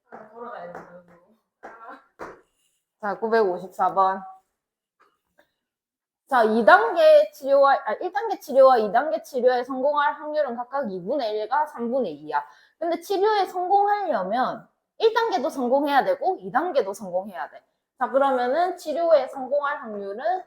돌아가야 된다고. 자, 954번. 자, 2단계 치료와, 1단계 치료와 2단계 치료에 성공할 확률은 각각 2분의 1과 3분의 2야. 근데 치료에 성공하려면 1단계도 성공해야 되고 2단계도 성공해야 돼. 자, 그러면은 치료에 성공할 확률은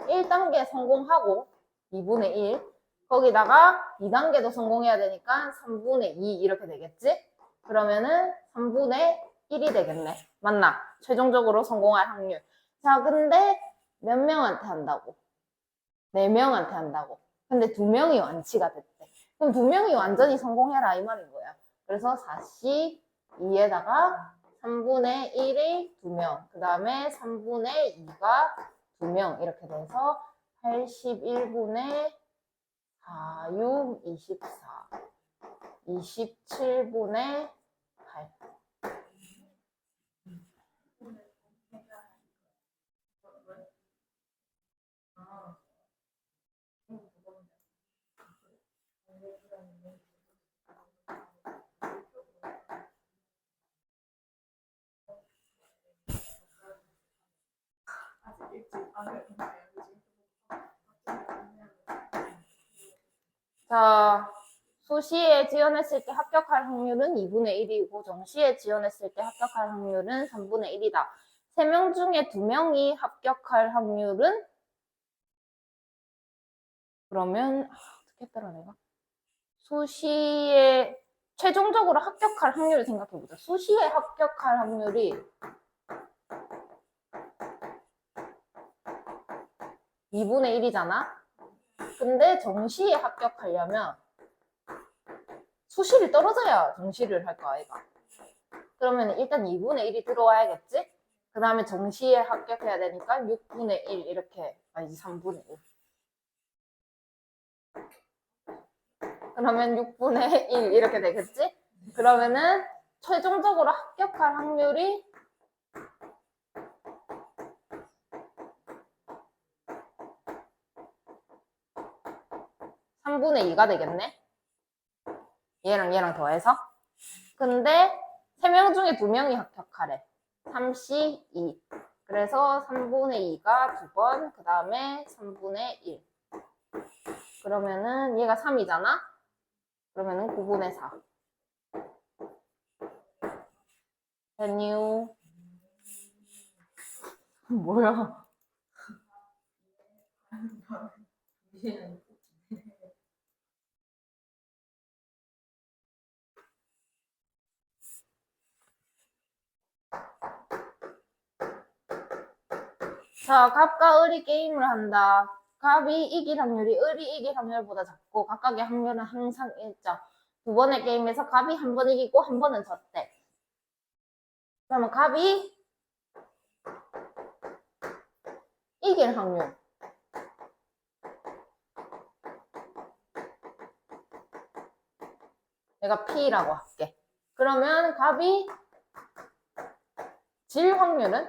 1단계 성공하고 2분의 1. 거기다가 2단계도 성공해야 되니까 3분의 2 이렇게 되겠지? 그러면은 3분의 1이 되겠네. 맞나? 최종적으로 성공할 확률. 자, 근데 몇 명한테 한다고? 4명한테 한다고. 근데 2명이 완치가 됐대. 그럼 2명이 완전히 성공해라 이 말인 거야. 그래서 4시 2에다가 3분의 1이 2명, 그 다음에 3분의 2가 2명 이렇게 돼서 81분의 4, 6, 24, 27분의 8. 자, 수시에 지원했을 때 합격할 확률은 2분의 1이고 정시에 지원했을 때 합격할 확률은 3분의 1이다. 3명 중에 2명이 합격할 확률은 그러면 어떻게 했더라 내가? 수시에 최종적으로 합격할 확률을 생각해보자. 수시에 합격할 확률이 2분의 1이잖아? 근데 정시에 합격하려면 수시를 떨어져야 정시를 할 거 아이가. 그러면 일단 2분의 1이 들어와야겠지? 그 다음에 정시에 합격해야 되니까 6분의 1 이렇게, 아니지 3분의 1. 그러면 6분의 1 이렇게 되겠지? 그러면은 최종적으로 합격할 확률이 3분의 2가 되겠네? 얘랑 얘랑 더해서. 근데 3명 중에 2명이 합격하래. 3시 2. 그래서 3분의 2가 2번, 그 다음에 3분의 1. 그러면은 얘가 3이잖아? 그러면은 9분의 4. 됐뉴. 뭐야? 자, 갑과 을이 게임을 한다. 갑이 이길 확률이 을이 이길 확률보다 작고 각각의 확률은 항상 일정. 두 번의 게임에서 갑이 한 번 이기고 한 번은 졌대. 그러면 갑이 이길 확률. 내가 P라고 할게. 그러면 갑이 질 확률은?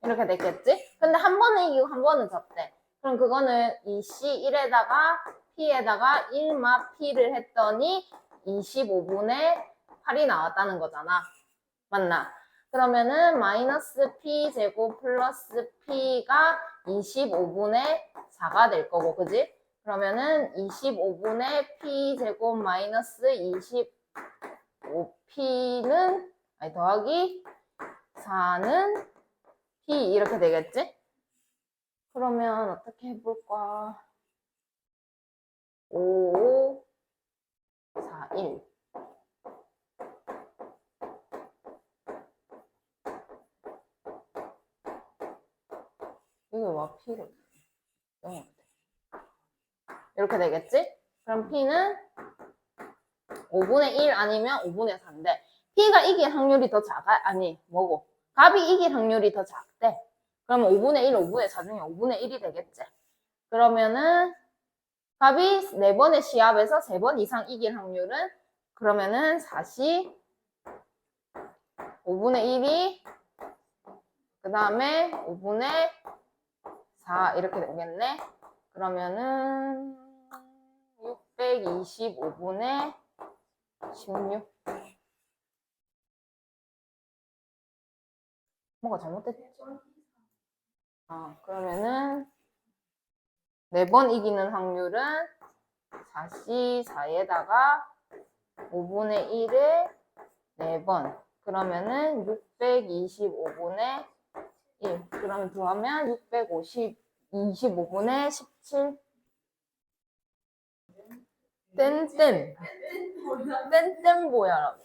이렇게 됐겠지? 근데 한 번은 이기고 한 번은 졌대. 그럼 그거는 이 C1에다가 P에다가 1마 P를 했더니 25분의 8이 나왔다는 거잖아. 맞나? 그러면은 마이너스 P 제곱 플러스 P가 25분의 4가 될 거고, 그지? 그러면은 25분의 P 제곱 마이너스 25P는, 아니, 더하기 4는 P 이렇게 되겠지? 그러면 어떻게 해볼까? 5, 4, 1. 이게 와 P를 이렇게 되겠지? 그럼 P는 5분의 1 아니면 5분의 4인데 P가 이길 확률이 더 작아? 아니 뭐고? 갑이 이길 확률이 더 작대. 그러면 5분의 1, 5분의 4 중에 5분의 1이 되겠지. 그러면은 갑이 4번의 시합에서 3번 이상 이길 확률은 그러면은 4시 5분의 1이 그 그 다음에 5분의 4 이렇게 되겠네. 그러면은 625분의 16. 뭐가 잘못됐지? 그러면은 4번 이기는 확률은 4C 4에다가 5분의 1에 4번. 그러면은 625분의 1. 그럼 더하면 25분의 17. 땡땡. 땡땡 뭐야라고.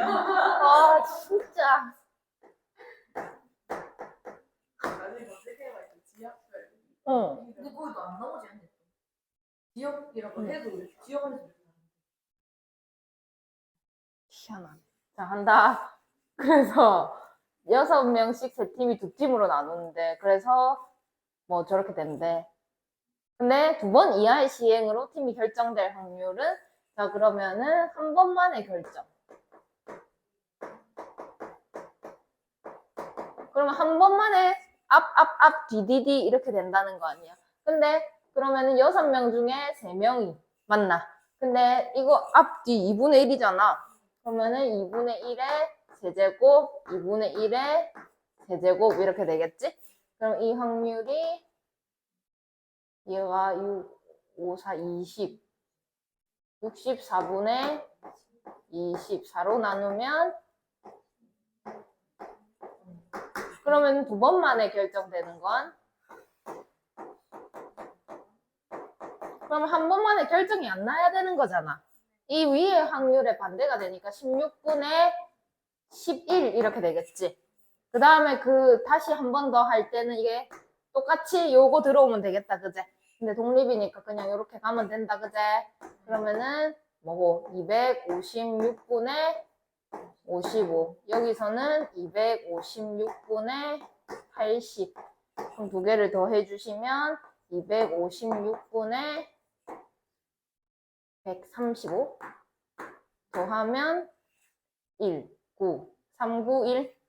아, 진짜. 근데 거기도 안 나오지 않냐? 지역이라고 해도 지역 안에서 희한하네. 자, 한다. 그래서 6명씩 세 팀이 두 팀으로 나누는데, 그래서 뭐 저렇게 된대. 근데 2번 이하의 시행으로 팀이 결정될 확률은, 자, 그러면은 한 번만의 결정. 그러면 한 번만에 앞, 뒤 이렇게 된다는 거 아니야. 근데 그러면은 6명 중에 3명이 맞나? 근데 이거 앞, 뒤 2분의 1이잖아. 그러면은 2분의 1의 세제곱, 2분의 1의 세제곱 이렇게 되겠지? 그럼 이 확률이 얘가 6, 5, 4, 20. 64분의 24로 나누면 그러면 2번 만에 결정되는 건 그럼 한 번만에 결정이 안 나야 되는 거잖아. 이 위의 확률에 반대가 되니까 16분의 11 이렇게 되겠지. 그 다음에 다시 한 번 더 할 때는 이게 똑같이 요거 들어오면 되겠다, 그제? 근데 독립이니까 그냥 이렇게 가면 된다, 그제? 그러면은 뭐고 256분의 55. 여기서는 256분의 80. 그럼 두 개를 더 해주시면 256분의 135 더하면 1, 9, 3, 9, 1.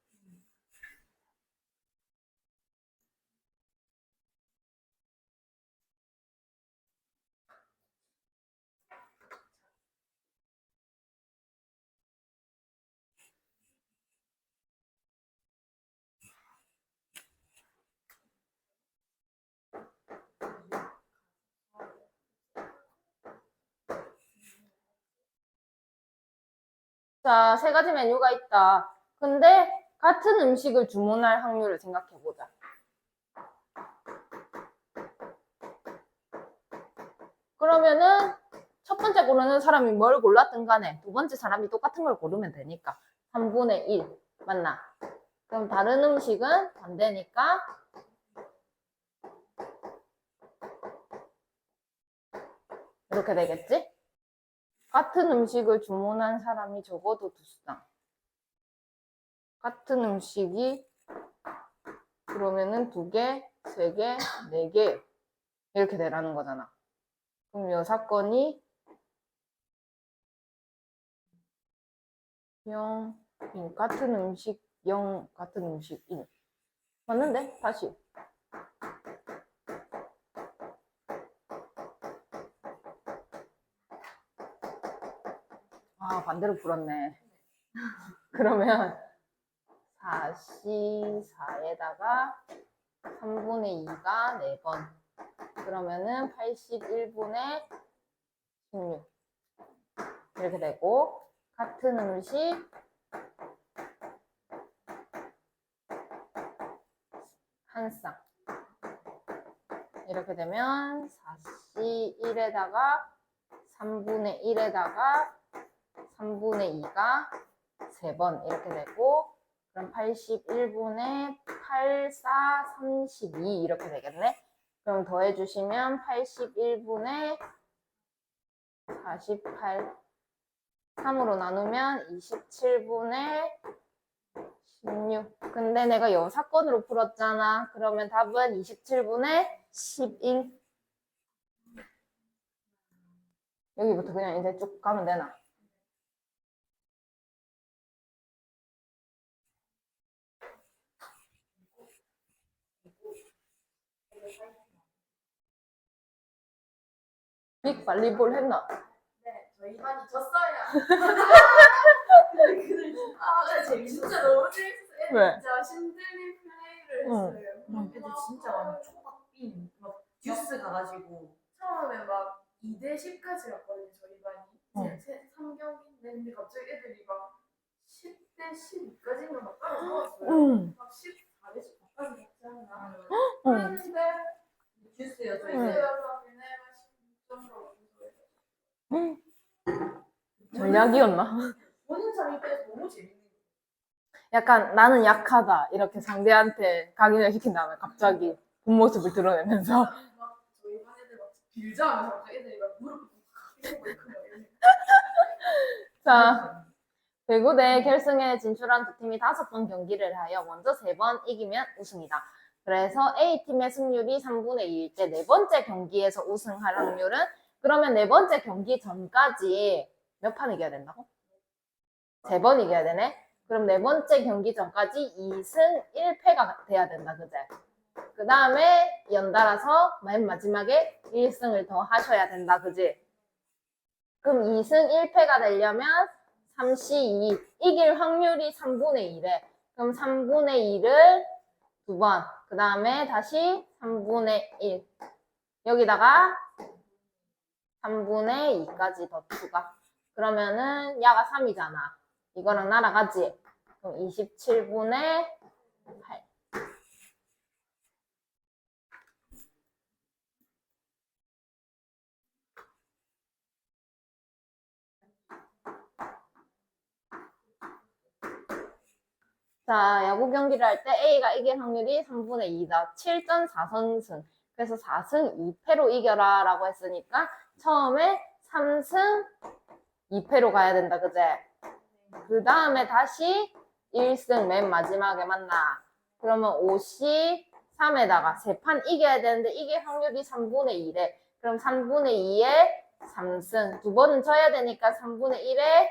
자, 3가지 메뉴가 있다. 근데 같은 음식을 주문할 확률을 생각해보자. 그러면은 첫 번째 고르는 사람이 뭘 골랐든 간에 두 번째 사람이 똑같은 걸 고르면 되니까 3분의 1 맞나? 그럼 다른 음식은 반대니까 이렇게 되겠지? 같은 음식을 주문한 사람이 적어도 2쌍. 같은 음식이 그러면은 2개, 3개, 4개 이렇게 되라는 거잖아. 그럼 이 사건이 0, 같은 음식 0, 같은 음식 1. 맞는데? 다시. 아, 반대로 풀었네. 그러면 4C 4에다가 3분의 2가 4번. 그러면은 81분의 16. 이렇게 되고, 같은 음식 한 쌍. 이렇게 되면 4C 1에다가 3분의 1에다가 3분의 2가 3번 이렇게 되고 그럼 81분의 8, 4, 32 이렇게 되겠네. 그럼 더해주시면 81분의 48 3으로 나누면 27분의 16. 근데 내가 요 사건으로 풀었잖아. 그러면 답은 27분의 11. 여기부터 그냥 이제 쭉 가면 되나? 빅 발리볼 했나? 네, 저희 반이 졌어요. 근데 진짜 너무 재밌었어요. 왜? 진짜 신들린 플레이를 응. 했어요. 애들 진짜 많이 초밥빔 막 듀스 가가지고 처음에 막 2대 10까지 갔거든요. 저희 반이. 3경기인데 근데 갑자기 애들이 막 10대 12까지인가 막 따라잡았어요. 응. 막 14대 10까지 갔지 않나? 응. 그랬는데 듀스여서 듀스여서 걔네가 16점으로 전략이었나? 본인 상입에서 너무 재밌는 거예요. 약간 나는 약하다 이렇게 상대한테 각인을 시킨 다음에 갑자기 본 모습을 드러내면서 막 저희 반 애들 막 빌자하면서 갑자기 애들이 막 무릎 꿇고 있고 막 이러는 자 배구대 결승에 진출한 두 팀이 5번 경기를 하여 먼저 3번 이기면 우승이다. 그래서 A팀의 승률이 3분의 2일 때 네 번째 경기에서 우승할 확률은 그러면 네 번째 경기 전까지 몇 판 이겨야 된다고? 3번 이겨야 되네. 그럼 네 번째 경기 전까지 2승 1패가 돼야 된다. 그제? 그 다음에 연달아서 맨 마지막에 1승을 더 하셔야 된다. 그지? 그럼 2승 1패가 되려면 3C2 이길 확률이 3분의 2래. 그럼 3분의 2를 2번. 그 다음에 다시 3분의 1. 여기다가 3분의 2까지 더 추가. 그러면은 야가 3이잖아. 이거랑 날아가지. 그럼 27분의 8. 자, 야구 경기를 할 때 A가 이길 확률이 3분의 2다. 7전 4선승. 그래서 4승 2패로 이겨라 라고 했으니까 처음에 3승 2패로 가야 된다. 그제? 그 다음에 다시 1승 맨 마지막에 만나. 그러면 53에다가 3판 이겨야 되는데 이길 확률이 3분의 2래. 그럼 3분의 2에 3승. 2번은 져야 되니까 3분의 1에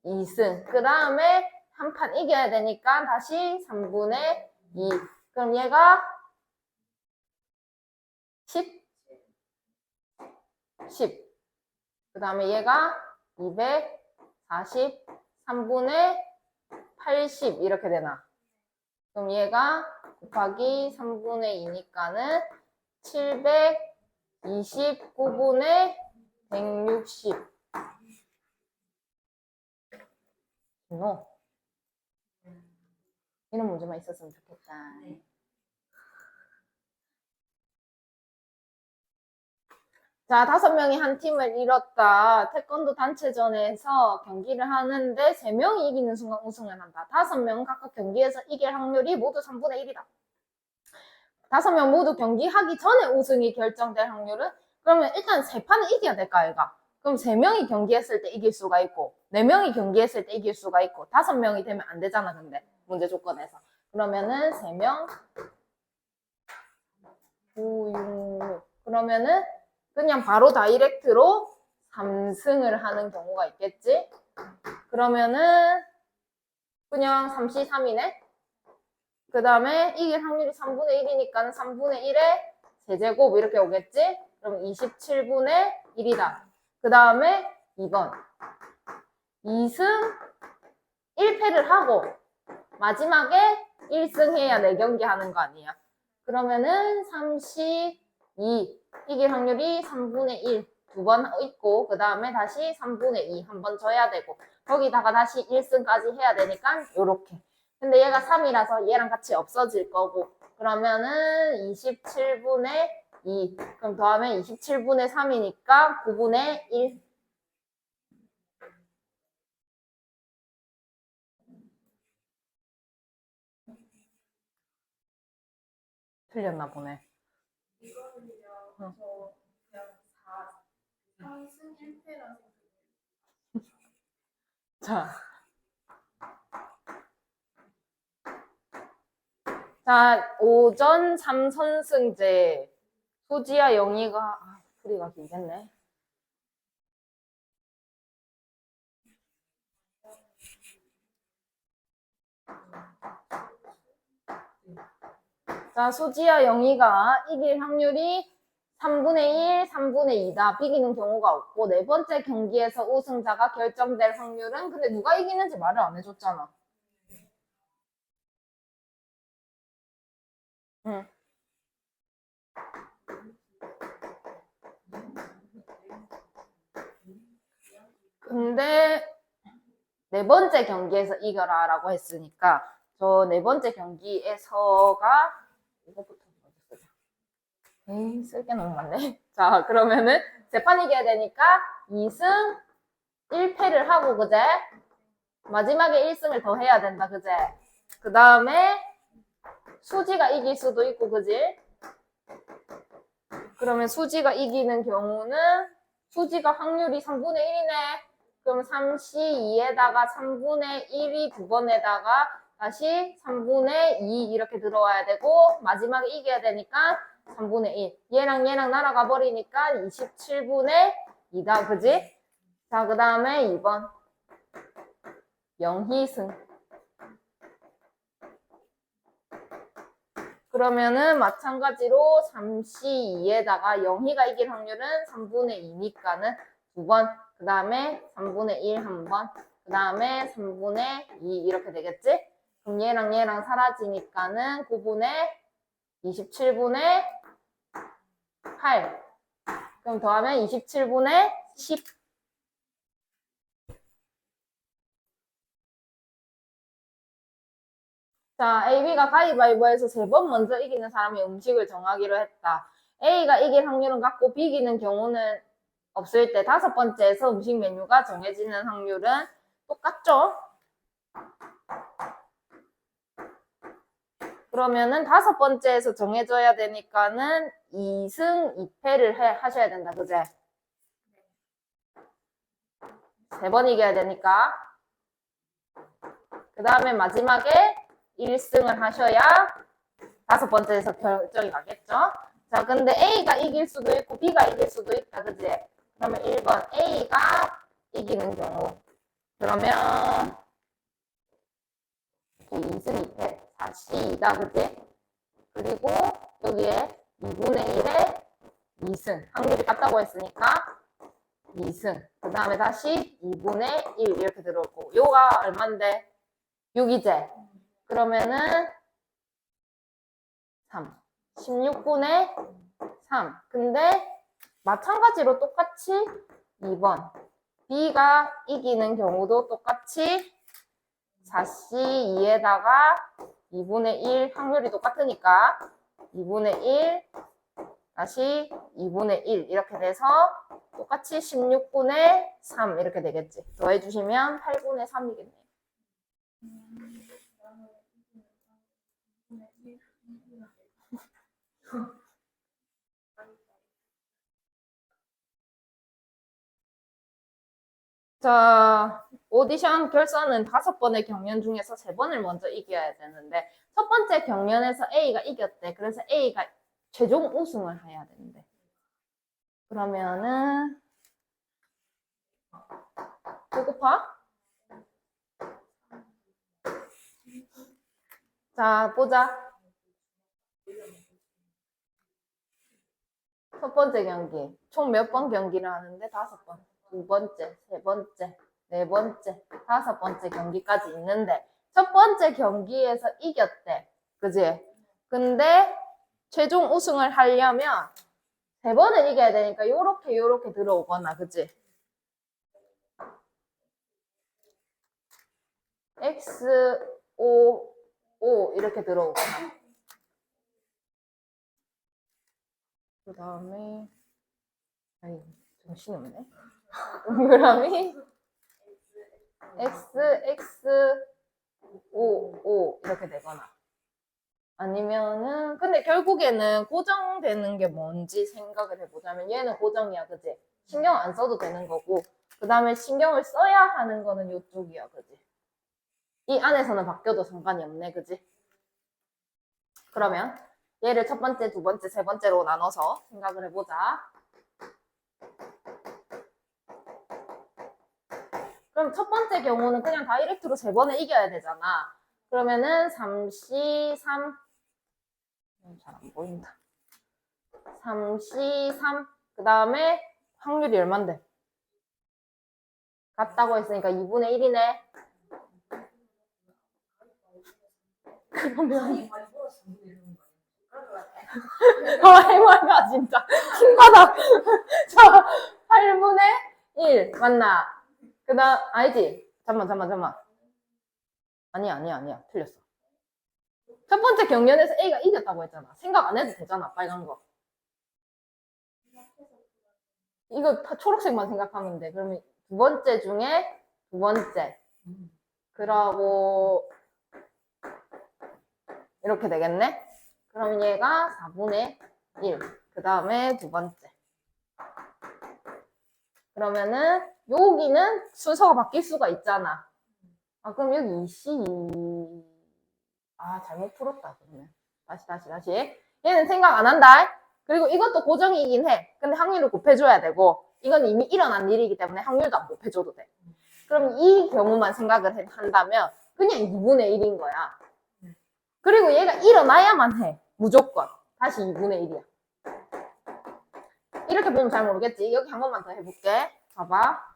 2승. 그 다음에 한 판 이겨야 되니까 다시 3분의 2. 그럼 얘가 10? 10. 그 다음에 얘가 240, 3분의 80 이렇게 되나? 그럼 얘가 곱하기 3분의 2니까는 729분의 160. 이런 문제만 있었으면 좋겠다. 네. 자, 5명이 한 팀을 이뤘다. 태권도 단체전에서 경기를 하는데 3명이 이기는 순간 우승을 한다. 5명은 각각 경기에서 이길 확률이 모두 3분의 1이다. 5명 모두 경기하기 전에 우승이 결정될 확률은 그러면 일단 3판을 이겨야 될까, 얘가? 그럼 3명이 경기했을 때 이길 수가 있고 4명이 경기했을 때 이길 수가 있고 5명이 되면 안 되잖아, 근데 문제 조건에서. 그러면은 3명 9, 6, 6. 그러면은 그냥 바로 다이렉트로 3승을 하는 경우가 있겠지? 그러면은 그냥 3C3이네? 그 다음에 이길 확률이 3분의 1이니까 3분의 1에 세제곱 이렇게 오겠지? 그럼 27분의 1이다. 그 다음에 2번 2승 1패를 하고 마지막에 1승 해야 4경기 하는 거 아니야? 그러면은 3C2 이길 확률이 3분의 1 두 번 있고 그 다음에 다시 3분의 2 한 번 져야 되고 거기다가 다시 1승까지 해야 되니까 요렇게. 근데 얘가 3이라서 얘랑 같이 없어질 거고 그러면은 27분의 2 그럼 더하면 27분의 3이니까 9분의 1 틀렸나 보네. 이거는요. 응. 저 그냥 3승 1패라는 자, 자, 오전 3선승제 소지와 영희가 풀이가 길겠네. 자, 수지와 영희가 이길 확률이 3분의 1, 3분의 2다. 비기는 경우가 없고, 네 번째 경기에서 우승자가 결정될 확률은, 근데 누가 이기는지 말을 안 해줬잖아. 응. 근데 네 번째 경기에서 이겨라 라고 했으니까 저 네 번째 경기에서가 이거부터 먼저 쓰자. 에이, 쓸 게 너무 많네. 자, 그러면은 재판 이겨야 되니까 2승 1패를 하고, 그제? 마지막에 1승을 더 해야 된다, 그제? 그 다음에 수지가 이길 수도 있고, 그지? 그러면 수지가 이기는 경우는 수지가 확률이 3분의 1이네. 그럼 3C2에다가 3분의 1이 두 번에다가 다시 3분의 2 이렇게 들어와야 되고, 마지막에 이겨야 되니까 3분의 1. 얘랑 얘랑 날아가 버리니까 27분의 2다, 그지? 자, 그 다음에 2번. 영희승. 그러면은 마찬가지로 3C2에다가 영희가 이길 확률은 3분의 2니까는 두 번, 그 다음에 3분의 1 한 번, 그 다음에 3분의 2 이렇게 되겠지? 그럼 얘랑 얘랑 사라지니까는 9분의 27분의 8. 그럼 더하면 27분의 10. 자, A, B가 가위바위보에서 세 번 먼저 이기는 사람이 음식을 정하기로 했다. A가 이길 확률은 같고 B 이기는 경우는 없을 때 다섯 번째에서 음식 메뉴가 정해지는 확률은 똑같죠? 그러면은 다섯 번째에서 정해져야 되니까는 2승 2패를 하셔야 된다, 그제? 세 번 이겨야 되니까. 그 다음에 마지막에 1승을 하셔야 다섯 번째에서 결정이 나겠죠? 자, 근데 A가 이길 수도 있고 B가 이길 수도 있다, 그지? 그러면 1번 A가 이기는 경우. 그러면 2승 2패 4C이다, 그지? 그리고 여기에 2분의 1에 2승. 확률이 같다고 했으니까 2승. 그 다음에 다시 2분의 1 이렇게 들어올 거고. 요가 얼만데? 6이제. 그러면은 3. 16분의 3. 근데 마찬가지로 똑같이 2번. B가 이기는 경우도 똑같이 4C2에다가 2분의 1 확률이 똑같으니까 2분의 1 다시 2분의 1 이렇게 돼서 똑같이 16분의 3 이렇게 되겠지. 더해주시면 8분의 3이겠네요. 자, 오디션 결선은 5번의 경연 중에서 3번을 먼저 이겨야 되는데 첫 번째 경연에서 A가 이겼대. 그래서 A가 최종 우승을 해야 되는데 그러면은 배고파? 자, 보자. 첫 번째 경기. 총 몇 번 경기를 하는데 5번. 두 번째, 세 번째, 네 번째, 5번째 경기까지 있는데 첫 번째 경기에서 이겼대. 그지? 근데 최종 우승을 하려면 3번을 이겨야 되니까 요렇게 들어오거나, 그지? X, O, O 이렇게 들어오거나. 그 다음에 아니 정신이 없네. 동그라미 X, X, O, O 이렇게 되거나 아니면은 근데 결국에는 고정되는 게 뭔지 생각을 해보자면 얘는 고정이야, 그지? 신경 안 써도 되는 거고 그 다음에 신경을 써야 하는 거는 이쪽이야, 그지? 이 안에서는 바뀌어도 상관이 없네, 그지? 그러면 얘를 첫 번째, 두 번째, 세 번째로 나눠서 생각을 해보자. 그럼 첫 번째 경우는 그냥 다이렉트로 3번을 이겨야 되잖아. 그러면은 3C3 잘 안 보인다. 3C3. 그 다음에 확률이 얼만데? 같다고 했으니까 2분의 1이네. 그러면 해봐가 진짜 신나다. 자, 8분의 1 맞나? 그 다음 아니지? 잠만. 아니야. 틀렸어. 첫 번째 경연에서 A가 이겼다고 했잖아. 생각 안 해도 되잖아. 빨간 거. 이거 다 초록색만 생각하면 돼. 그러면 두 번째 중에 두 번째. 그러고 이렇게 되겠네. 그럼 얘가 4분의 1. 그 다음에 두 번째. 그러면은 여기는 순서가 바뀔 수가 있잖아. 아, 그럼 여기 2C2. 아, 잘못 풀었다. 그러면. 다시. 얘는 생각 안 한다. 그리고 이것도 고정이긴 해. 근데 확률을 곱해줘야 되고, 이건 이미 일어난 일이기 때문에 확률도 안 곱해줘도 돼. 그럼 이 경우만 생각을 한다면, 그냥 2분의 1인 거야. 그리고 얘가 일어나야만 해. 무조건. 다시 2분의 1이야. 이렇게 보면 잘 모르겠지? 여기 한 번만 더 해볼게. 봐봐.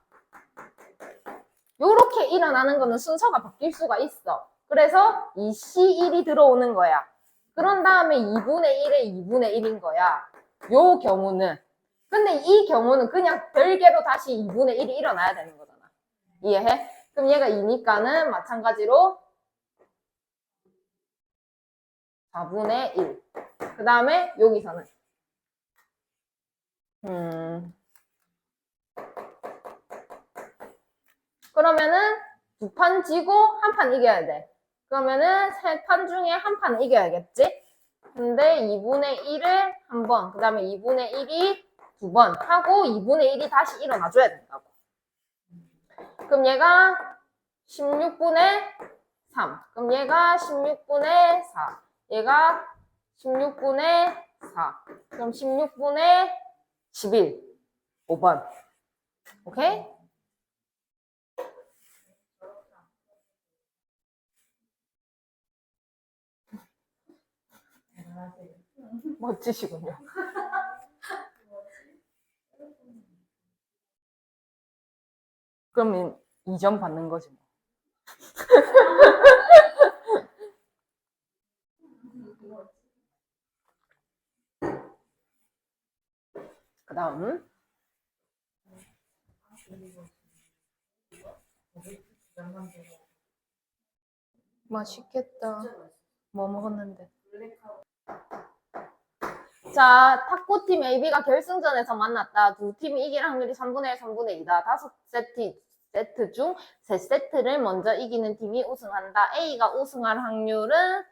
요렇게 일어나는 거는 순서가 바뀔 수가 있어. 그래서 이 C1이 들어오는 거야. 그런 다음에 2분의 1에 2분의 1인 거야. 요 경우는. 근데 이 경우는 그냥 별개로 다시 2분의 1이 일어나야 되는 거잖아. 이해해? 그럼 얘가 2니까는 마찬가지로 4분의 1. 그 다음에 여기서는 그러면은 두 판 지고 한 판 이겨야 돼. 그러면은 세 판 중에 한 판은 이겨야겠지? 근데 2분의 1을 한 번, 그 다음에 2분의 1이 두 번 하고 2분의 1이 다시 일어나줘야 된다고. 그럼 얘가 16분의 3. 그럼 얘가 16분의 4. 얘가 16분의 4. 그럼 16분의 11. 5번. 오케이? 멋지시군요. 그러면 2점 받는 거지 뭐. 그 다음 맛있겠다. 뭐 먹었는데? 자, 탁구팀 AB가 결승전에서 만났다. 두 팀이 이길 확률이 3분의 1, 3분의 2다. 5세트 중 3세트를 먼저 이기는 팀이 우승한다. A가 우승할 확률은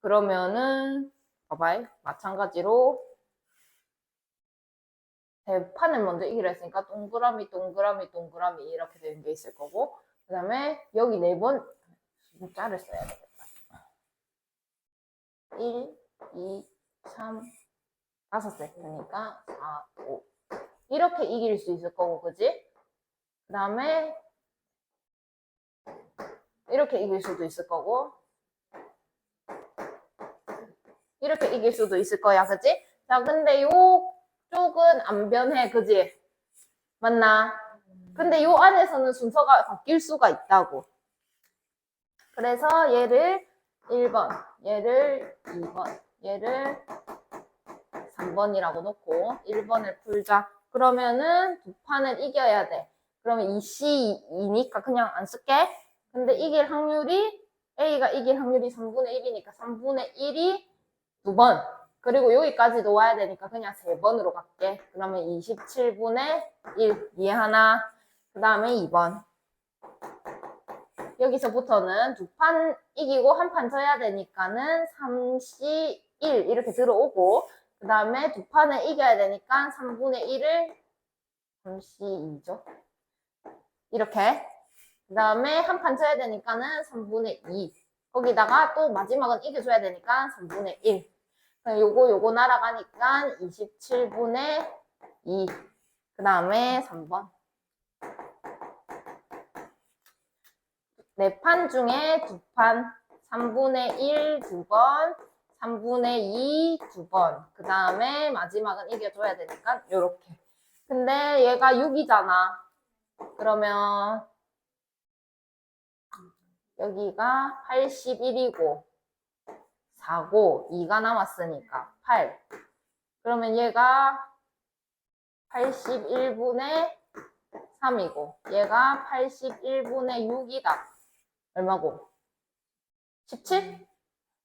그러면은 봐봐요. 마찬가지로 대판을 먼저 이기려 했으니까 동그라미 이렇게 되는 게 있을 거고, 그 다음에 여기 4번 숫자를 써야 되겠다. 1, 2, 3, 5세트니까 4, 5 이렇게 이길 수 있을 거고, 그지? 그 다음에 이렇게 이길 수도 있을 거고, 이렇게 이길 수도 있을 거야, 그지? 자, 근데 요 쪽은 안 변해, 그지? 맞나? 근데 요 안에서는 순서가 바뀔 수가 있다고. 그래서 얘를 1번, 얘를 2번, 얘를 3번이라고 놓고 1번을 풀자. 그러면은 두 판을 이겨야 돼. 그러면 2C2니까 그냥 안 쓸게. 근데 이길 확률이 A가 이길 확률이 3분의 1이니까 3분의 1이 두 번. 그리고 여기까지 놓아야 되니까 그냥 3번으로 갈게. 그러면 27분의 1 이해하나? 그 다음에 2번. 여기서부터는 두 판 이기고 한 판 져야 되니까는 3C1 이렇게 들어오고, 그 다음에 두 판을 이겨야 되니까 3분의 1을 3C2죠. 이렇게. 그 다음에 한 판 져야 되니까는 3분의 2. 거기다가 또 마지막은 이겨줘야 되니까 3분의 1. 요거 날아가니까 27분의 2. 그 다음에 3번. 4판 중에 2판. 3분의 1 2번, 3분의 2 2번. 그 다음에 마지막은 이겨줘야 되니까 요렇게. 근데 얘가 6이잖아. 그러면 여기가 81이고 4고 2가 남았으니까 8. 그러면 얘가 81분의 3이고 얘가 81분의 6이다. 얼마고? 17?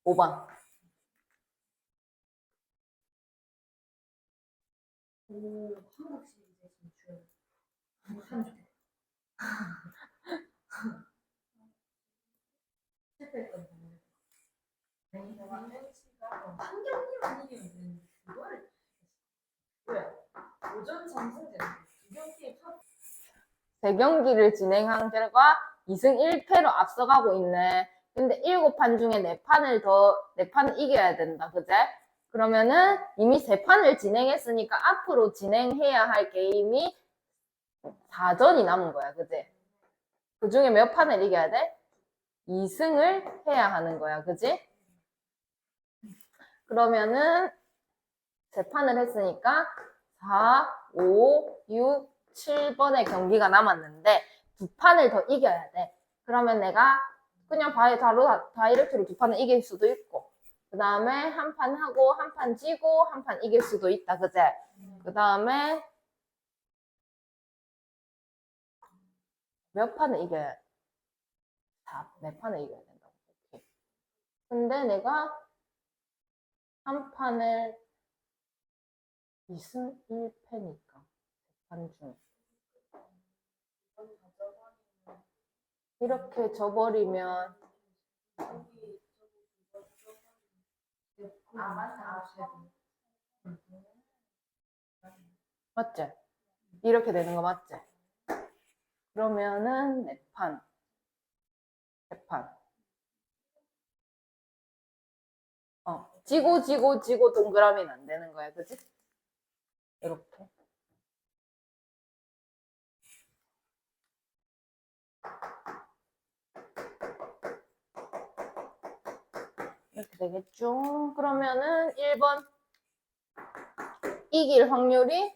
5번. 오, 한국식 이제 진출. 한국. 실패했던 거는. 환경님은 이기면 그거를 왜? 오전 점수제는 두 경기에 첫 3경기를 진행한 결과 2승 1패로 앞서가고 있네. 근데 7판 중에 4판을 이겨야 된다. 그제? 그러면은 이미 3판을 진행했으니까 앞으로 진행해야 할 게임이 4전이 남은 거야. 그지? 그 중에 몇 판을 이겨야 돼? 2승을 해야 하는 거야. 그지? 그러면은 3판을 했으니까 4, 5, 6, 7번의 경기가 남았는데 2판을 더 이겨야 돼. 그러면 내가 그냥 다이렉트로 2판을 이길 수도 있고 그 다음에 한 판 하고 한 판 지고 한 판 이길 수도 있다. 그제? 그 다음에 몇 판을 이겨야 돼? 4판을 이겨야 된다고. 오케이. 근데 내가 한 판을 2승 1패니까 3판 중에 이렇게 져버리면 맞다. 맞지? 이렇게 되는 거 맞지? 그러면은 4판 3판 지고 동그라미는 안 되는 거야. 그치? 이렇게 이렇게 되겠죠? 그러면은 1번 이길 확률이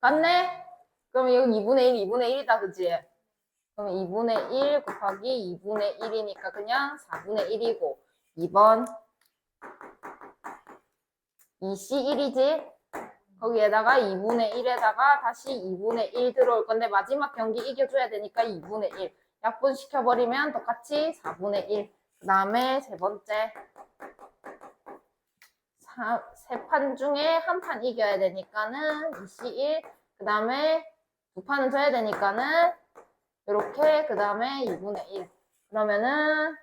같네? 그러면 여기 2분의 1, 2분의 1이다. 그치? 그럼 2분의 1 곱하기 2분의 1이니까 그냥 4분의 1이고 2번 2C1이지? 거기에다가 2분의 1에다가 다시 2분의 1 들어올 건데 마지막 경기 이겨줘야 되니까 2분의 1 약분시켜버리면 똑같이 4분의 1 그 다음에 세 번째 3판 중에 한 판 이겨야 되니까는 2C1 그 다음에 2판은 져야 되니까는 이렇게 그 다음에 2분의 1 그러면은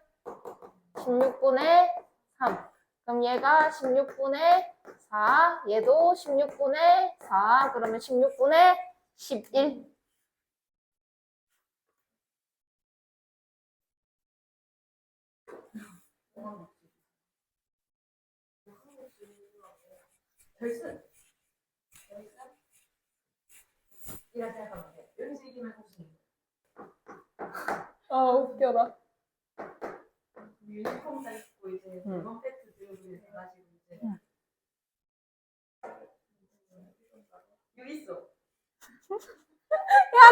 16분의 3 그럼 얘가 16분의 4 얘도 16분의 4 그러면 16분의 11 결승. 이렇게 생각하면 돼. 여기서 이기면 우승. 웃겨라 유니폼 다 입고 이제 물건 배트 들고 해가지고 이제 여기 있어. 야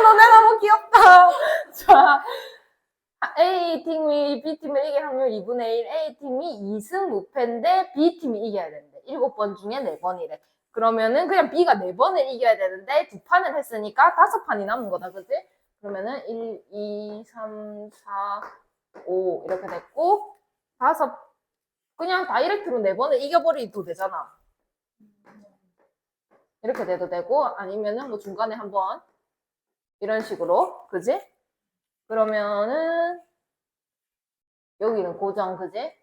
너네 너무 귀엽다 자 A팀이 B팀을 이길 확률 2분의 1 A팀이 2승 무패인데 B팀이 이겨야 되는데 7번 중에 4번이래 그러면은 그냥 B가 4번을 이겨야 되는데 2판을 했으니까 5판이 남은 거다 그치? 그러면은 1, 2, 3, 4, 5 이렇게 됐고 그냥 다이렉트로 4번을 이겨버리도 되잖아 이렇게 돼도 되고 아니면은 뭐 중간에 한번 이런 식으로 그지? 그러면은 여기는 고정 그지?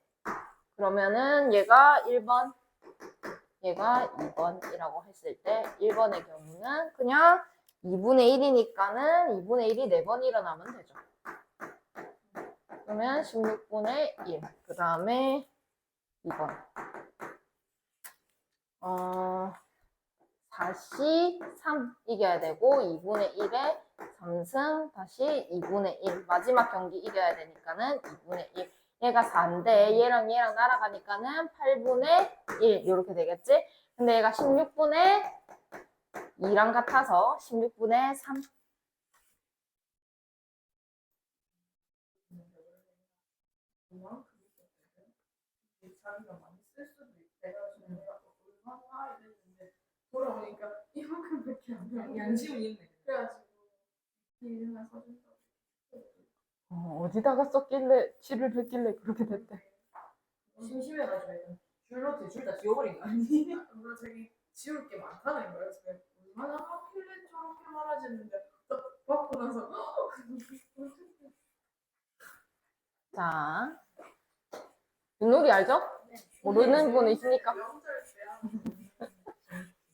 그러면은 얘가 1번 얘가 2번이라고 했을 때 1번의 경우는 그냥 2분의 1이니까는 2분의 1이 4번 일어나면 되죠. 그러면 16분의 1. 그 다음에 2번. 4C 3 이겨야 되고 2분의 1에 3승 다시 2분의 1. 마지막 경기 이겨야 되니까는 2분의 1. 얘가 4인데 얘랑 얘랑 날아가니까는 8분의 1 이렇게 되겠지? 근데 얘가 16분의 2랑 같아서 16분의 3. 그만큼 자기가 많이 쓸 수도 있대가지고 내가 얼마나 이랬는데 돌아보니까 이만큼밖에 안 돼. 양심은 있네. 그래가지고 일이나 사준다고. 어디다가 썼길래 치를 뱉길래 그렇게 됐대. 심심해가지고 약간 줄로 대줄 다 지워버린 거 아니? 뭔가 자기 지울 게 많다는 거야. 그래서 얼마나 하필래 저렇게 말하지 했는데 딱 받고 나서 자, 윷놀이 알죠? 모르는 분 있습니까? 명절 때야.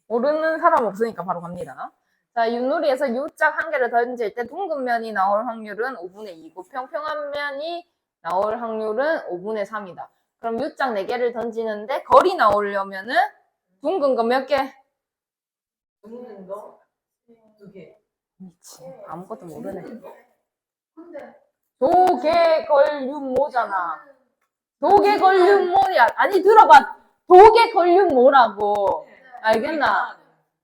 모르는 사람 없으니까 바로 갑니다. 자, 윷놀이에서 U짝 한 개를 던질 때 둥근 면이 나올 확률은 5분의 2고 평평한 면이 나올 확률은 5분의 3이다. 그럼 U짝 4개를 던지는데 거리 나오려면은 둥근 거 몇 개? 둥근 거 2개. 미치, 아무것도 모르네. 근데 도개걸윤모잖아. 도개걸윤모야. 아니 들어봐. 도개걸윤모라고. 알겠나?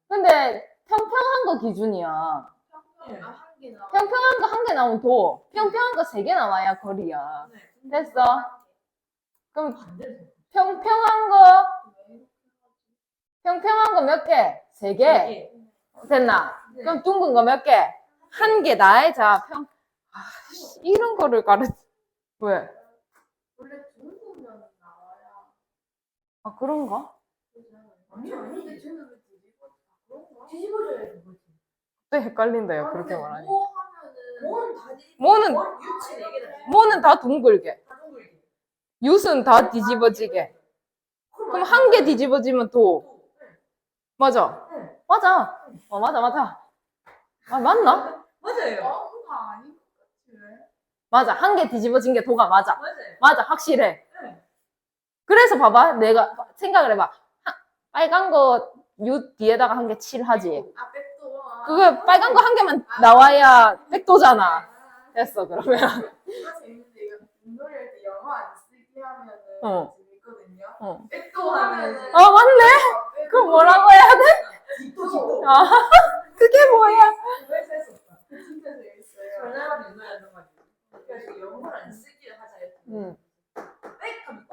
근데 평평한 거 기준이야. 평평 한 개나. 평평한 거 한 개 나오면 도. 평평한 거 3개 나와야 거리야. 됐어. 그럼 반대로. 평평한 거 몇 개? 3개. 됐나? 네. 그럼 둥근 거 몇 개? 1개 나의 자 이런 거를 왜? 원래 둥근 면이 나와야. 아 그런가? 아니 근데 쟤는 왜 뒤집어? 그런가? 뒤집어줘야 돼, 그거지. 또 헷갈린다 요 아, 그렇게 근데 말하니. 뭐 하면은 뭐는 다 뒤집어. 뭐는 유치 4개다. 뭐는 다 둥글게. 다 둥글게. 윷은 다 뒤집어지게. 그럼 1개 뒤집어지면 도. 맞아. 응. 맞아. 맞아. 아 맞나? 맞아요. 그거 아닌 것 같지 왜? 맞아. 1개 뒤집어진 게 도가 맞아. 맞아요. 맞아. 확실해. 응. 그래서 봐봐. 내가 생각을 해봐. 빨간 거 윷 뒤에다가 1개 칠하지. 아 백도. 그거 빨간 거 1개만 나와야 백도잖아. 됐어 그러면. 이거 재밌는데 이거 윷놀이 할 때 영어 안 쓰기 하면은 어. 재밌거든요. 어. 백도 하면은. 아 맞네. 그럼 뭐라고 해야 돼? 뒷도. 아 그게 뭐야? 왜 셌었다. 진짜 재밌어요. 전화하면 옛날에 하는 거 아니야? 그래가지고 영어를 안 쓰기를 하자 했더니 응. 빽 하면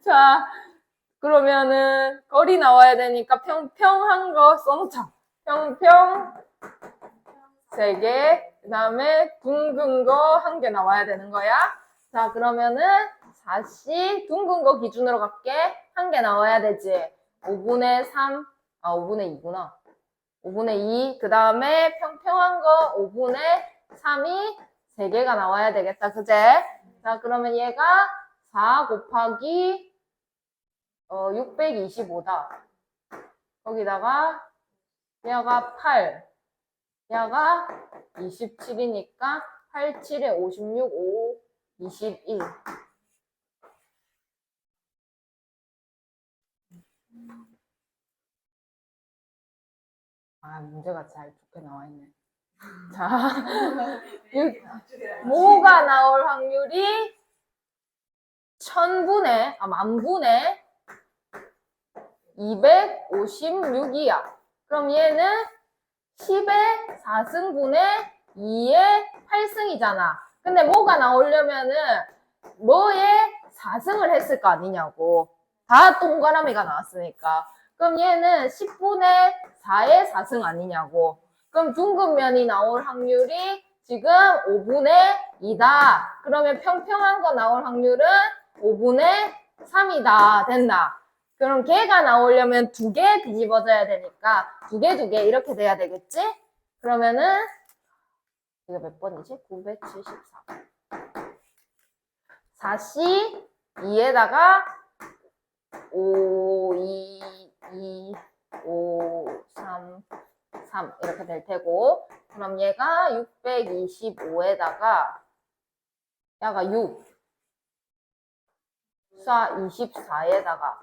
자, 그러면은 거리 나와야 되니까 평평한 거 써놓자. 평평 3개, 그 다음에 둥근 거 1개 나와야 되는 거야. 자, 그러면은 다시 둥근 거 기준으로 갈게. 1개 나와야 되지. 5분의 3, 5분의 2구나. 5분의 2, 그 다음에 평평한 거 5분의 3이 3개가 나와야 되겠다. 그제? 자, 그러면 얘가 4 곱하기 625다. 거기다가 얘가 8, 얘가 27이니까 8, 7에 56, 5, 21. 아, 문제가 잘 좋게 나와 있네. 자, 뭐가 나올 확률이 1000분의 256이야. 그럼 얘는 10의 4승분의 2의 8승이잖아. 근데 뭐가 나오려면은 뭐의 4승을 했을 거 아니냐고. 다 동그라미가 나왔으니까. 그럼 얘는 10분의 4의 4승 아니냐고. 그럼 둥근 면이 나올 확률이 지금 5분의 2다. 그러면 평평한 거 나올 확률은 5분의 3이다. 됐나? 그럼 걔가 나오려면 2개 뒤집어져야 되니까 2개 이렇게 돼야 되겠지? 그러면은 이거 몇 번이지? 974. 4시 2에다가 5, 2, 5, 3, 3 이렇게 될 테고, 그럼 얘가 625에다가 얘가 6, 4, 24에다가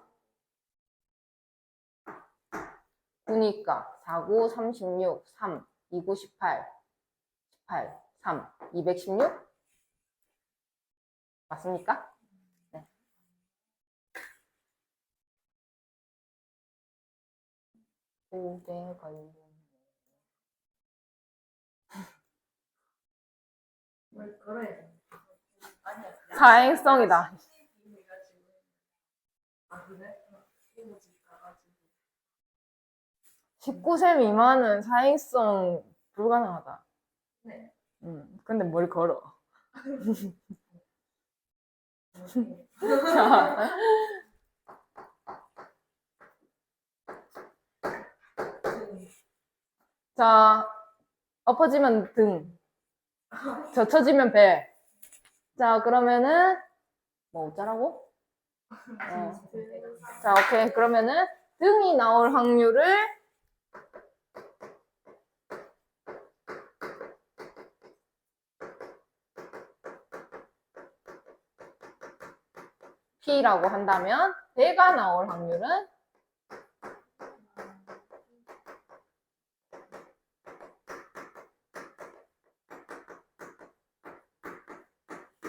9니까 4, 9, 36, 3, 2, 9, 18, 18, 3, 216? 맞습니까? 네. 고대 관련. 뭘 걸어야 돼. 아니야. 사행성이다. 아 그래? 이모지 가가지고. 19세 미만은 사행성 불가능하다. 네. 근데 뭘 걸어? 자, 엎어지면 등, 젖혀지면 배. 자, 그러면은 뭐 어쩌라고? 자, 오케이. 그러면은 등이 나올 확률을 P라고 한다면 배가 나올 확률은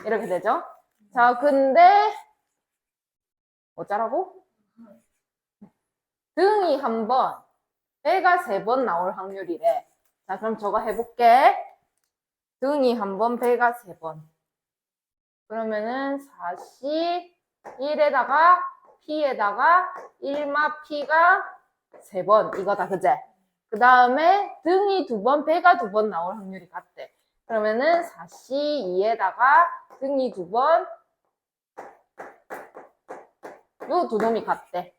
이렇게 되죠. 자, 근데 어쩌라고? 등이 한 번, 배가 3번 나올 확률이래. 자, 그럼 저거 해볼게. 등이 한 번, 배가 3번. 그러면은 41에다가 P에다가 1마 P가 3번 이거다, 그제? 그 다음에 등이 2번, 배가 2번 나올 확률이 같대. 그러면은 42에다가 등이 2번, 요 두 놈이 같대.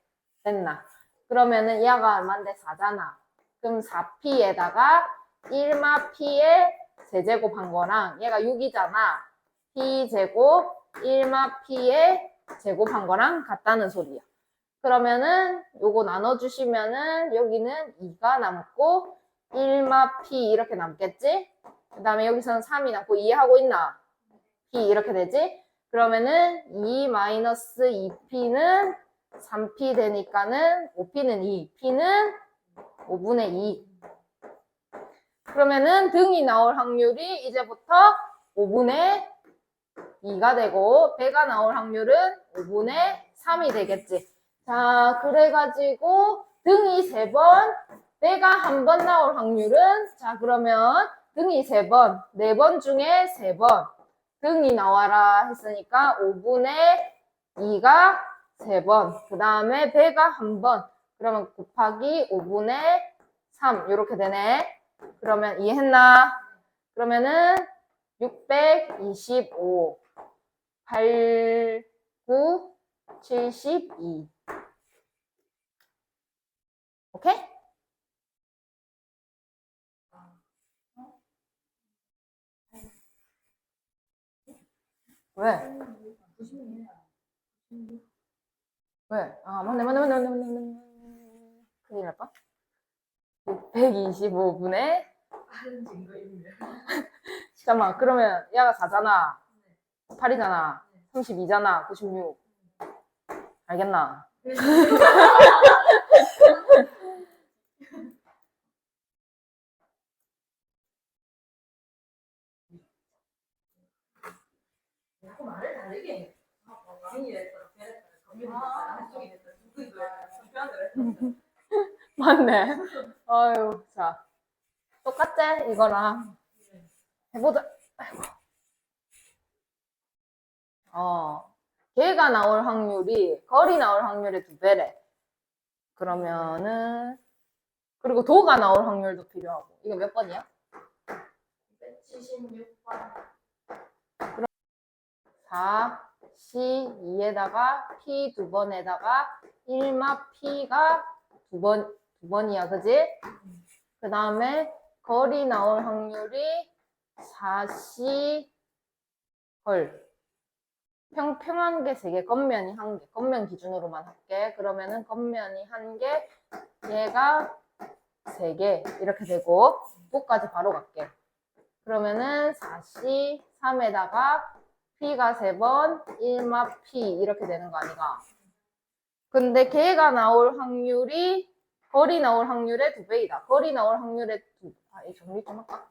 됐나? 그러면은 얘가 얼만데 4잖아. 그럼 4P에다가 1마 P의 세제곱 한 거랑 얘가 6이잖아. P제곱 1마 P의 제곱한 거랑 같다는 소리야. 그러면은 요거 나눠주시면은 여기는 2가 남고 1마 P 이렇게 남겠지? 그 다음에 여기서는 3이 남고 이해하고 있나? P 이렇게 되지? 그러면은 2-2P는 3P 되니까는 5P는 2, P는 5분의 2. 그러면은 등이 나올 확률이 이제부터 5분의 2가 되고 배가 나올 확률은 5분의 3이 되겠지. 자, 그래가지고 등이 3번, 배가 한 번 나올 확률은 자, 그러면 등이 3번, 4번 중에 3번 등이 나와라 했으니까 5분의 2가 3번, 그 다음에 배가 한 번, 그러면 곱하기 5분의 3 이렇게 되네. 그러면 이해했나? 그러면은 625 8, 9, 72. 오케이? 왜? 왜? 아, 맞네. 큰일 날 뻔. 625분의 하는 증거입니다. 잠깐만, 그러면 얘가 4잖아. 8이잖아. 32잖아. 96. 알겠나? 자꾸 말을 다르게 해. A이 됐다, B가 됐다, 검이 됐다, 한쪽이 됐다, 누구인 거야. 선표한대로 했다. 맞네. 아유, 자. 똑같지? 이거랑. 해보자. 아이고. 걔가 나올 확률이, 거리 나올 확률의 2배래. 그러면은, 그리고 도가 나올 확률도 필요하고. 이거 몇 번이야? 176번. 4, C2에다가 P 2번에다가 1마 P가 2번이야, 그지? 그 다음에 거리 나올 확률이 4C 헐. 평평한 게 3개, 겉면이 1개. 겉면 기준으로만 할게. 그러면은 겉면이 1개, 얘가 3개. 이렇게 되고, 5까지 바로 갈게. 그러면은 4C 3에다가 P가 3번, 1마 P 이렇게 되는 거 아니가? 근데 걔가 나올 확률이 거리 나올 확률의 2배이다. 거리 나올 확률의 이 정리 좀 할까?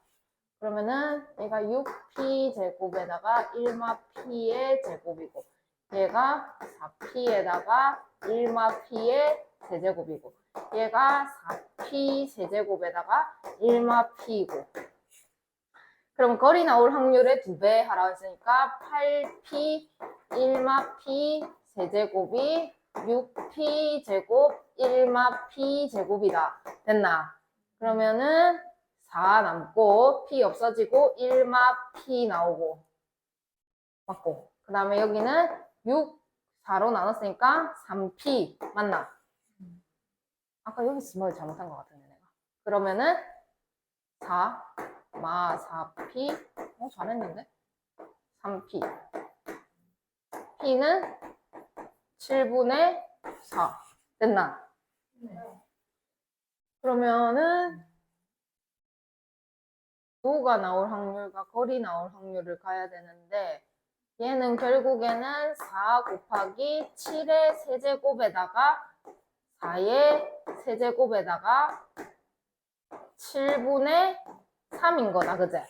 그러면은 얘가 6p 제곱에다가 1마 p의 제곱이고 얘가 4p에다가 1마 p의 세제곱이고 얘가 4p 세제곱에다가 1마 p이고 그럼 거리 나올 확률의 2배 하라고 했으니까 8p 1마 p 세제곱이 6p 제곱 1마 p 제곱이다. 됐나? 그러면은 4 남고 p 없어지고 1마 p 나오고 맞고 그 다음에 여기는 6 4로 나눴으니까 3p 맞나? 아까 여기 스몰 잘못한 것 같은데 내가 그러면은 4 마 4p 잘했는데 3p p는 7분의 4 됐나? 그러면은 도가 나올 확률과 거리 나올 확률을 가야 되는데 얘는 결국에는 4 곱하기 7의 세제곱에다가 4의 세제곱에다가 7분의 3인 거다, 그제?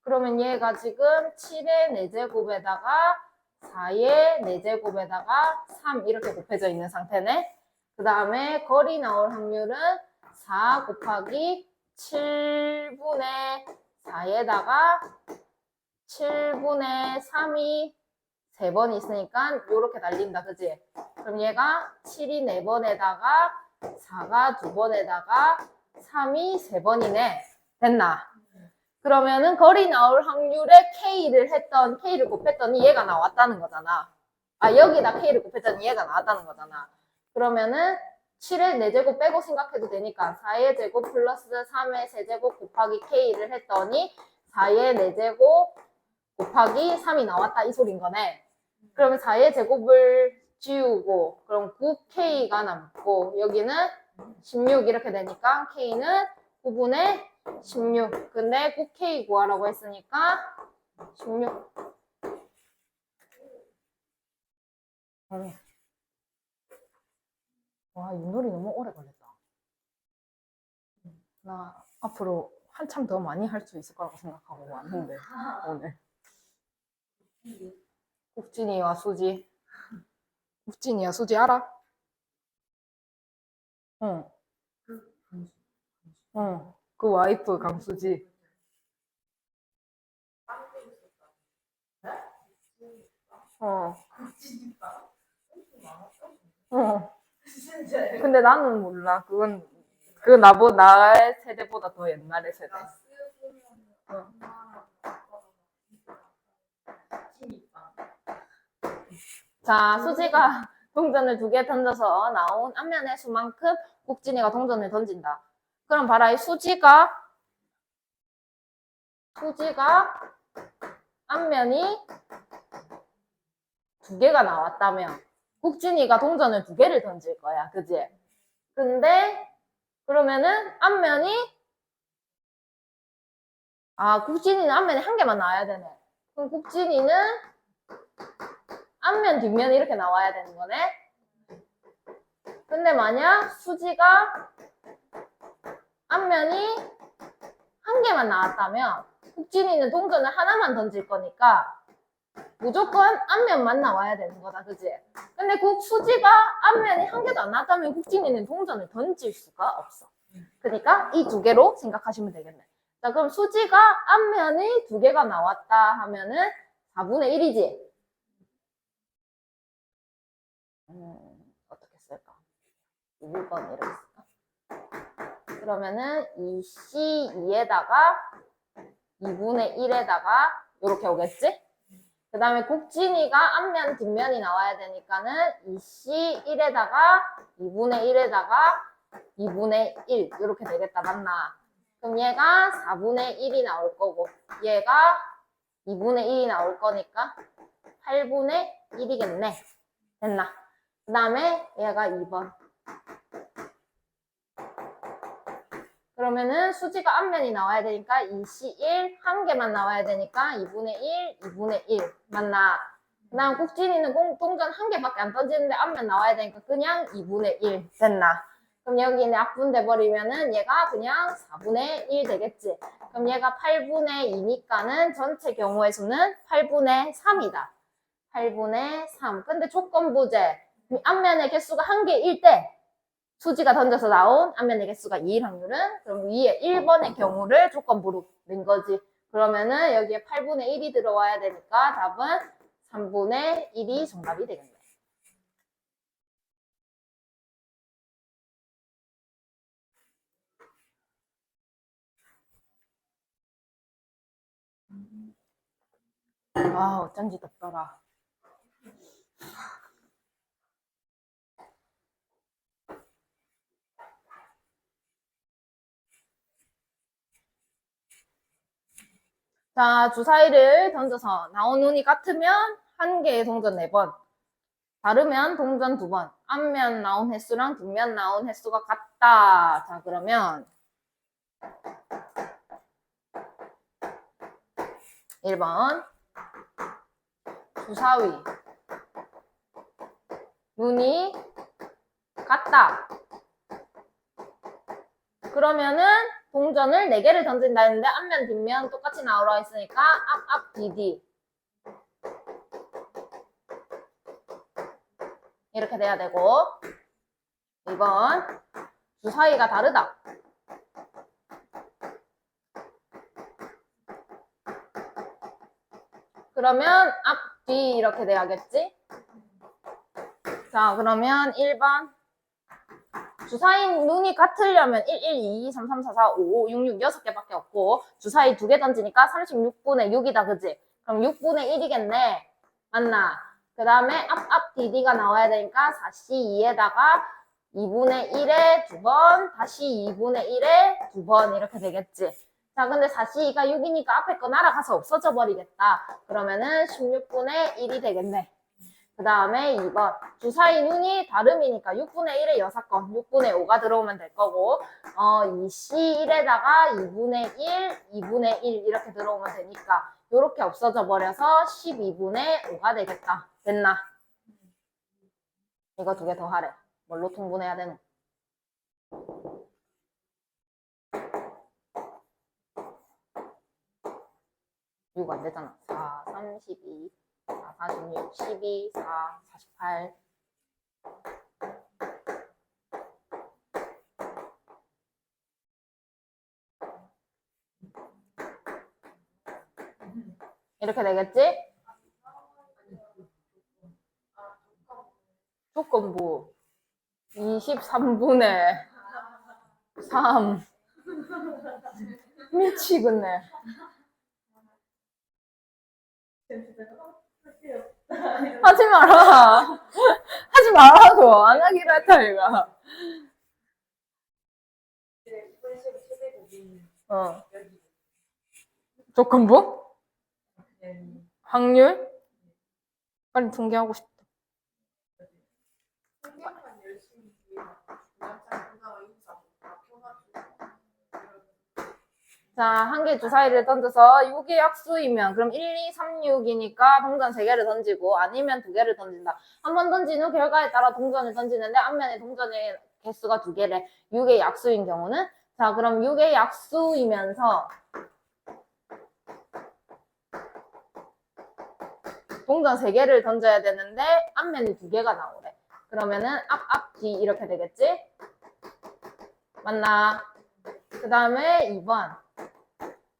그러면 얘가 지금 7의 4제곱에다가 4의 4제곱에다가 3 이렇게 곱해져 있는 상태네. 그 다음에 거리 나올 확률은 4 곱하기 7분의 4에다가 7분의 3이 3번 있으니까 이렇게 달린다, 그지? 그럼 얘가 7이 4번에다가 4가 2번에다가 3이 3번이네. 됐나? 그러면은 거리 나올 확률에 K를 곱했더니 얘가 나왔다는 거잖아. 아, 여기다 K를 곱했더니 얘가 나왔다는 거잖아. 그러면은 7의 4제곱 빼고 생각해도 되니까 4의 제곱 플러스 3의 세제곱 곱하기 K를 했더니 4의 4제곱 곱하기 3이 나왔다 이 소린 거네. 그러면 4의 제곱을 지우고 그럼 9K가 남고 여기는 16 이렇게 되니까 K는 9분의 16. 근데 9K 구하라고 했으니까 16. 와, 윷놀이 너무 오래 걸렸다. 나 앞으로 한참 더 많이 할 수 있을 거라고 생각하고 왔는데 오늘. 국진이와 수지. 국진이와 수지 알아? 응. 응. 그 와이프 강수지. 어. 어. 진짜요? 근데 나는 몰라. 그 나의 세대보다 더 옛날의 세대. 자, 수지가 동전을 2개 던져서 나온 앞면의 수만큼 국진이가 동전을 던진다. 그럼 봐라, 이 수지가 앞면이 2개가 나왔다면 국진이가 동전을 2개를 던질 거야. 그지? 근데 그러면은 국진이는 앞면에 1개만 나와야 되네. 그럼 국진이는 앞면, 뒷면 이렇게 나와야 되는 거네. 근데 만약 수지가 앞면이 1개만 나왔다면 국진이는 동전을 하나만 던질 거니까 무조건 앞면만 나와야 되는 거다, 그지? 근데 수지가 앞면이 1개도 안 나왔다면 국진이는 동전을 던질 수가 없어. 그러니까 이 2개로 생각하시면 되겠네. 자, 그럼 수지가 앞면이 2개가 나왔다 하면은 4분의 1이지? 어떻게 쓸까? 1번 이렇게 쓸까? 그러면은 이 C2에다가 2분의 1에다가 이렇게 오겠지? 그 다음에 국진이가 앞면, 뒷면이 나와야 되니까는 이 C1에다가 2분의 1에다가 2분의 1 이렇게 되겠다, 맞나? 그럼 얘가 4분의 1이 나올 거고 얘가 2분의 1이 나올 거니까 8분의 1이겠네. 됐나? 그 다음에 얘가 2번. 그러면은 수지가 앞면이 나와야 되니까 2C1 1개만 나와야 되니까 2분의 1, 2분의 1 맞나? 그 다음 국진이는 동전 1개밖에 안 던지는데 앞면 나와야 되니까 그냥 2분의 1 됐나? 그럼 여기 약분돼 버리면은 얘가 그냥 4분의 1 되겠지. 그럼 얘가 8분의 2니까는 전체 경우의 수는 8분의 3이다. 8분의 3. 근데 조건부제. 앞면의 개수가 한 개일 때 수지가 던져서 나온 앞면의 개수가 2일 확률은 그럼 위에 1번의 경우를 조건부로 낸 거지. 그러면은 여기에 8분의 1이 들어와야 되니까 답은 3분의 1이 정답이 되겠네. 아, 어쩐지 덥더라. 자, 주사위를 던져서 나온 운이 같으면 한 개의 동전 4번, 다르면 동전 2번, 앞면 나온 횟수랑 뒷면 나온 횟수가 같다. 자, 그러면 1번 주사위 눈이 같다. 그러면은 동전을 4개를 던진다 했는데 앞면 뒷면 똑같이 나오라 했으니까 앞 뒤 이렇게 돼야 되고 2번 주사위가 다르다. 그러면 앞 뒤 이렇게 돼야겠지? 자, 그러면 1번 주사위 눈이 같으려면 1, 1, 2, 3, 3, 4, 4, 5, 6, 6, 6개밖에 없고 주사위 2개 던지니까 36분의 6이다, 그지? 그럼 6분의 1이겠네. 맞나? 그 다음에 앞 DD가 나와야 되니까 4C2에다가 2분의 1에 2번, 다시 2분의 1에 2번 이렇게 되겠지. 자, 근데 4C2가 6이니까 앞에 거 날아가서 없어져 버리겠다. 그러면은 16분의 1이 되겠네. 그 다음에 2번 주사위 눈이 다름이니까 6분의 1에 6건 6분의 5가 들어오면 될 거고 이 C1에다가 2분의 1, 2분의 1 이렇게 들어오면 되니까 이렇게 없어져 버려서 12분의 5가 되겠다. 됐나? 이거 2개 더 하래. 뭘로 통분해야 되노? (6) 안 되잖아. 4, 32 4, 46, 12, 4, 48. 이렇게 되겠지? 조건부 23분의 3 미치겠네. 하지 마라. 하지 말라고. 안 하기로 했다, 이거. 조건부? 확률? 빨리 통계하고 싶다. 생각만 열심히 자, 한 개 주사위를 던져서 6의 약수이면 그럼 1, 2, 3, 6이니까 동전 3개를 던지고 아니면 2개를 던진다. 한 번 던진 후 결과에 따라 동전을 던지는데 앞면에 동전의 개수가 2개래. 6의 약수인 경우는 자, 그럼 6의 약수이면서 동전 3개를 던져야 되는데 앞면이 2개가 나오래. 그러면은 앞, 뒤 이렇게 되겠지? 맞나? 그 다음에 2번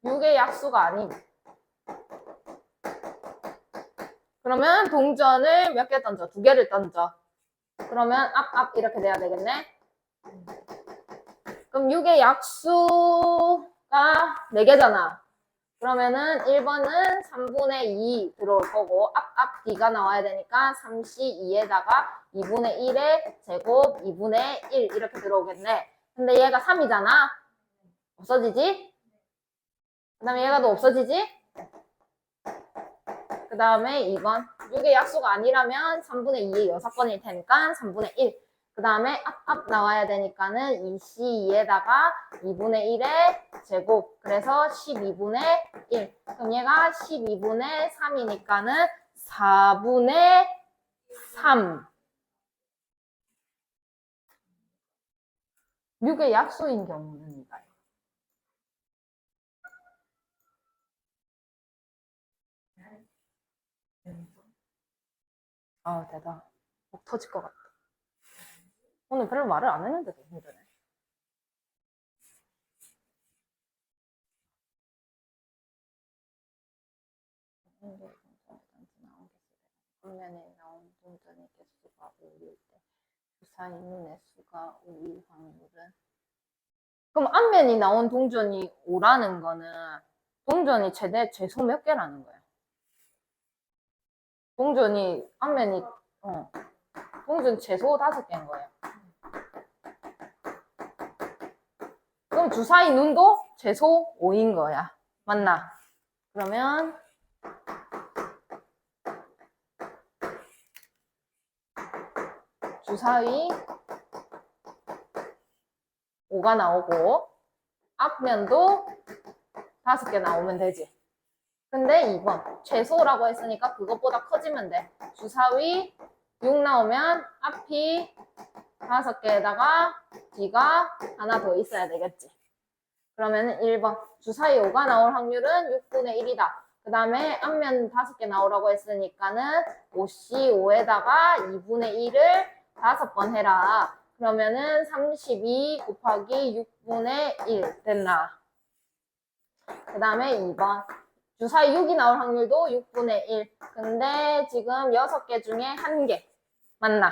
6의 약수가 아닌 그러면 동전을 몇 개 던져? 2개를 던져. 그러면 앞 이렇게 돼야 되겠네. 그럼 6의 약수가 4개잖아. 그러면은 1번은 3분의 2 들어올 거고 앞 D가 나와야 되니까 3C2에다가 2분의 1의 제곱 2분의 1 이렇게 들어오겠네. 근데 얘가 3이잖아. 없어지지? 그 다음에 얘가 더 없어지지? 그 다음에 2번 6의 약수가 아니라면 3분의 2의 6건일 테니까 3분의 1. 그 다음에 앞 나와야 되니까는 2C2에다가 2분의 1의 제곱 그래서 12분의 1. 그럼 얘가 12분의 3이니까는 4분의 3. 6의 약수인 경우는요. 아, 대단. 목 터질 것 같아. 오늘 별로 말을 안 했는데도 힘드네. 앞면에 나온 동전의 개수가 5일 때 주사위 눈의 수가 5일 확률은, 그럼 앞면이 나온 동전이 5라는 거는 동전이 최소 몇 개라는 거야? 동전이 앞면이 동전 최소 5개인 거야. 그럼 주사위 눈도 최소 5인 거야. 맞나? 그러면 주사위 5가 나오고 앞면도 5개 나오면 되지. 근데 2번 최소라고 했으니까 그것보다 커지면 돼. 주사위 6 나오면 앞이 5개에다가 뒤가 하나 더 있어야 되겠지. 그러면 1번 주사위 5가 나올 확률은 6분의 1이다. 그 다음에 앞면 5개 나오라고 했으니까는 5C5에다가 2분의 1을 5번 해라. 그러면은 32 곱하기 6분의 1 됐나? 그 다음에 2번 주사위 6이 나올 확률도 6분의 1. 근데 지금 6개 중에 1개 맞나?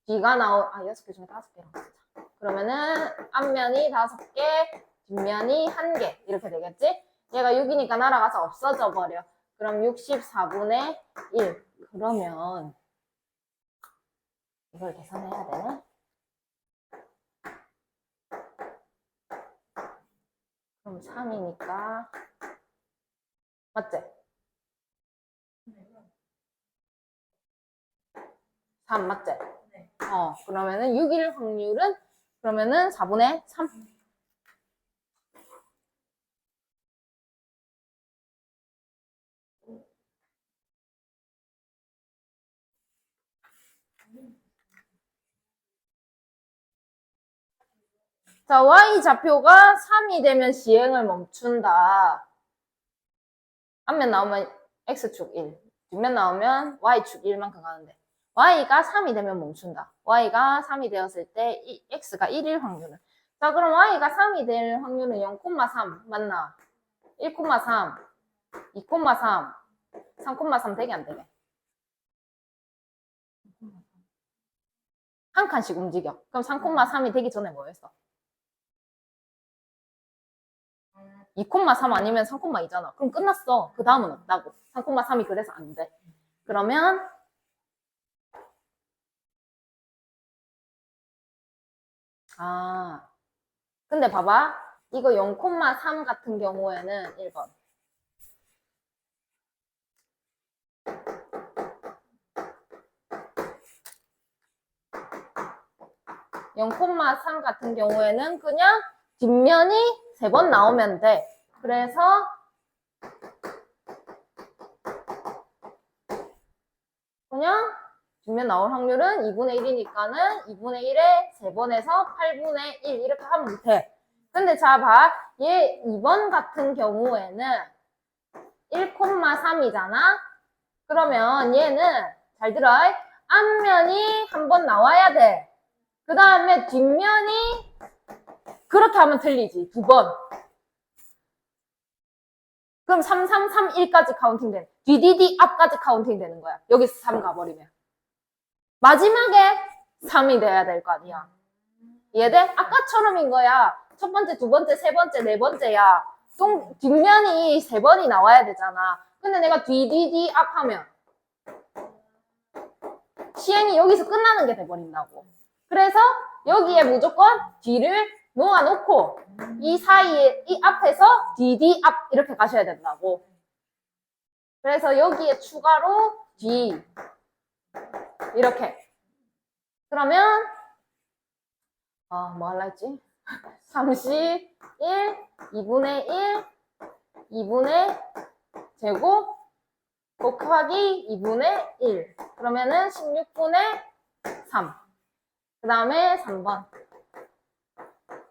뒤가 6개 중에 5개라고 쓰자. 그러면은 앞면이 5개, 뒷면이 1개 이렇게 되겠지? 얘가 6이니까 날아가서 없어져 버려. 그럼 64분의 1. 그러면 이걸 계산해야 되네? 그럼 3이니까 맞지? 3 맞지? 네. 그러면은 6일 확률은 그러면은 4분의 3. 자, Y좌표가 3이 되면 시행을 멈춘다. 앞면 나오면 X축 1, 뒷면 나오면 Y축 1만큼 가는데 Y가 3이 되면 멈춘다. Y가 3이 되었을 때 X가 1일 확률은. 자, 그럼 Y가 3이 될 확률은 0,3 맞나? 1,3, 2,3, 3,3 되게 안 되게? 한 칸씩 움직여. 그럼 3,3이 되기 전에 뭐였어? 2,3 아니면 3,2잖아. 그럼 끝났어. 그 다음은 없다고. 3,3이 그래서 안 돼. 그러면 근데 봐봐. 이거 0,3 같은 경우에는 1번. 0,3 같은 경우에는 그냥 뒷면이 3번 나오면 돼. 그래서 그냥 뒷면 나올 확률은 2분의 1이니까는 2분의 1에 3번에서 8분의 1 이렇게 하면 돼. 근데 자 봐. 얘 2번 같은 경우에는 1,3이잖아? 그러면 얘는 잘 들어. 앞면이 한 번 나와야 돼. 그 다음에 뒷면이 그렇게 하면 틀리지. 2번. 그럼 3, 3, 3, 1까지 카운팅 되는. DDD 앞까지 카운팅 되는 거야. 여기서 3 가버리면. 마지막에 3이 돼야 될 거 아니야. 이해돼? 아까처럼인 거야. 첫 번째, 두 번째, 세 번째, 네 번째야. 뒷면이 3번이 나와야 되잖아. 근데 내가 DDD 앞 하면 시행이 여기서 끝나는 게 돼버린다고. 그래서 여기에 무조건 D를 놓아놓고 이 사이에, 이 앞에서 DD 앞 이렇게 가셔야 된다고. 그래서 여기에 추가로 D 이렇게. 그러면 뭐 할라 했지? 31, 2분의 1, 2분의 제곱 곱하기 2분의 1. 그러면은 16분의 3. 그 다음에 3번.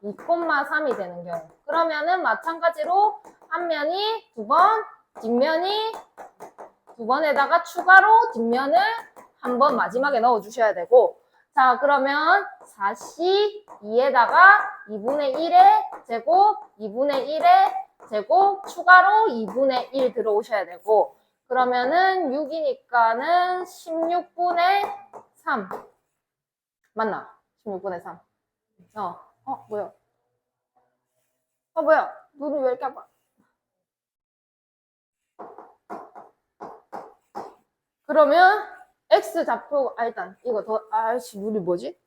2,3이 되는 경우. 그러면은 마찬가지로 앞면이 2번, 뒷면이 2번에다가 추가로 뒷면을 한 번 마지막에 넣어주셔야 되고, 자, 그러면 4C 2에다가 2분의 1의 제곱, 2분의 1의 제곱, 추가로 2분의 1 들어오셔야 되고, 그러면은 6이니까는 16분의 3. 맞나? 16분의 3. 뭐야? 뭐야? 눈이 왜 이렇게 아파? 그러면 X 좌표, 일단 이거 더, 눈이 뭐지?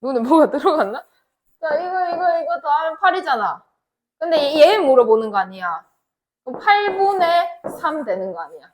눈에 뭐가 들어갔나? 자, 이거 더하면 8이잖아. 근데 얘 물어보는 거 아니야. 그럼 8분의 3 되는 거 아니야.